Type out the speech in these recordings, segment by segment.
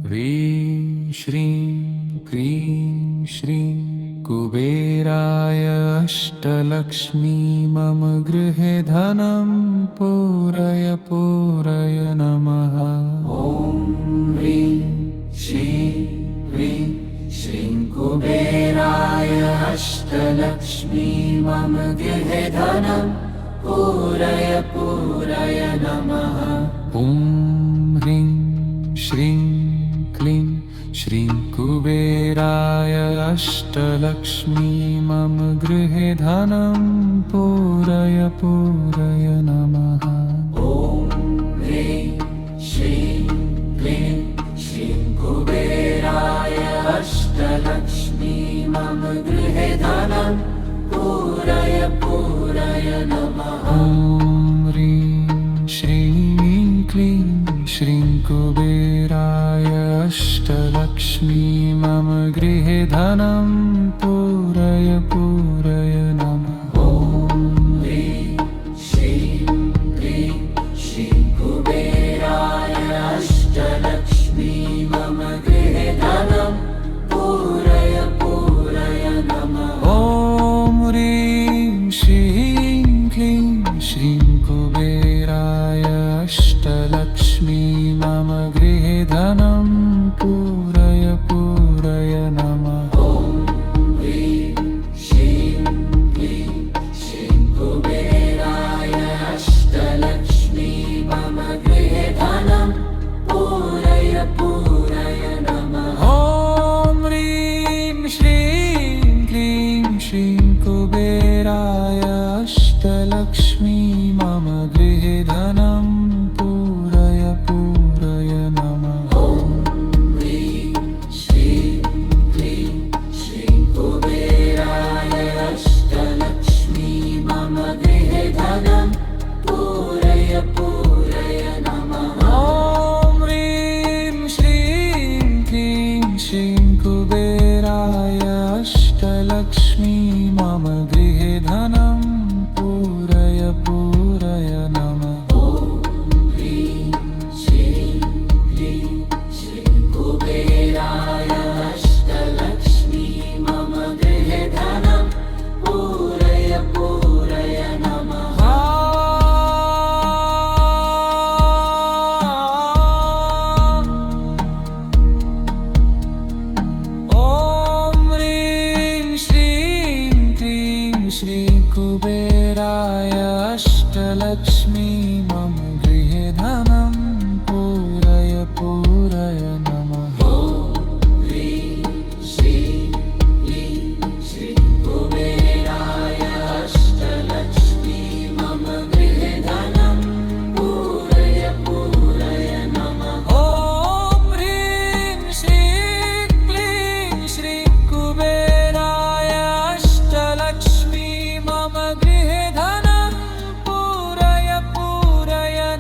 ह्रीं श्रीं क्रीं श्रीं कुबेराय अष्टलक्ष्मी मम गृहे धनं पूरय पूरय नमः। ॐ ह्रीं श्रीं क्रीं श्रीं कुबेराय अष्टलक्ष्मी मम गृहे धनं पूरय पूरय नमः। ॐ ह्रीं श्रीं क्लीं श्रीं कुबेराय अष्टलक्ष्मी मम गृहे धनं पूरय पूरय नमः। ॐ ह्रीं श्रीं क्लीं श्रीं कुबेराय अष्टलक्ष्मी मम गृहे धनं पूरय पूरय नमः। ॐ ह्रीं श्रीं क्लीं श्रीं कुबेराय अष्टलक्ष्मी मम गृहे धनं पूरय पूरय नमः। ॐ ह्रीं श्रीं क्लीं श्रीं कुबेराय अष्टलक्ष्मी मम गृहे धनं पूरय पूरय नमः। ॐ ह्रीं श्रीं क्लीं श्रीं कुबेराय अष्टलक्ष्मी मम गृहे धनं पूरय पूरय नमः। ॐ ह्रीं श्रीं क्लीं श्रीं कुबेराय अष्टलक्ष्मी मम गृहे धनं पूरय पूरय नमः। ॐ ह्रीं श्रीं क्लीं श्रीं कुबेराय अष्टलक्ष्मी मम गृहे धनं पूरय पूरय नमः। ॐ ह्रीं श्रीं क्लीं श्रीं कुबेराय अष्टलक्ष्मी मम गृहे धनं पूरय पूरय नमः। ॐ ह्रीं श्रीं क्लीं श्रीं कुबेराय अष्टलक्ष्मी मम गृहे धनं पूरय पूरय नमः। ॐ ह्रीं श्रीं क्लीं श्रीं कुबेराय अष्टलक्ष्मी मम गृहे धनं पूरय पूरय नमः। ॐ ह्रीं श्रीं क्लीं श्रीं कुबेराय अष्टलक्ष्मी मम गृहे धनं पूरय पूरय नमः। ॐ ह्रीं श्रीं क्लीं श्रीं कुबेराय अष्टलक्ष्मी मम गृहे धनं पूरय पूरय नमः। ॐ ह्रीं श्रीं क्लीं श्रीं कुबेराय अष्टलक्ष्मी मम गृहे धनं पूरय पूरय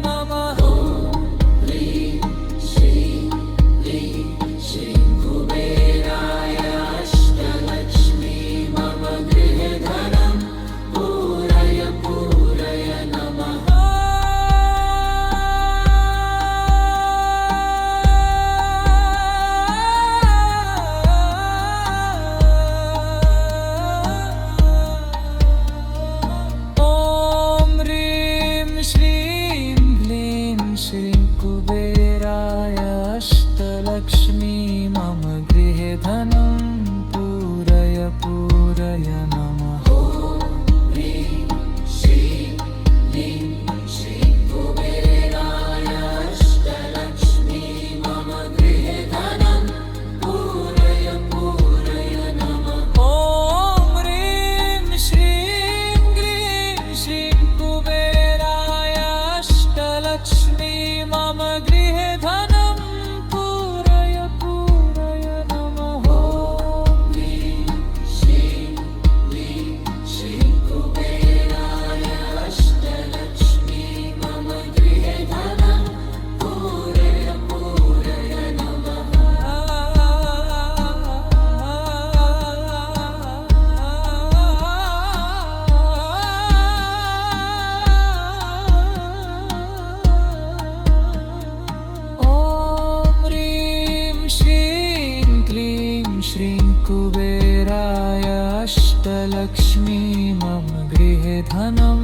धनं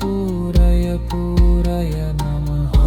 पूरय पूरय नमः।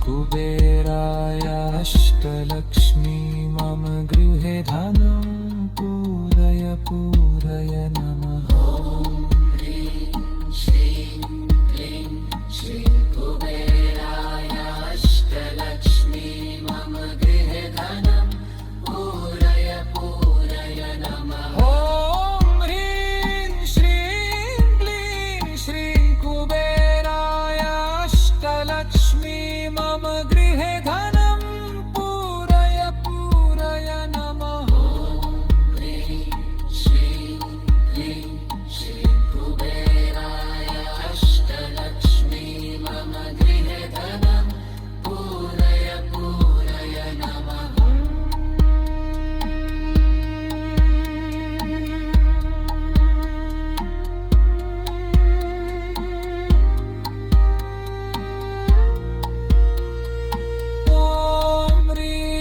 कुबेराय अष्टलक्ष्मी मम गृहे धनं पूरय पूरय नमः। ॐ ह्रीं श्रीं क्लीं श्रीं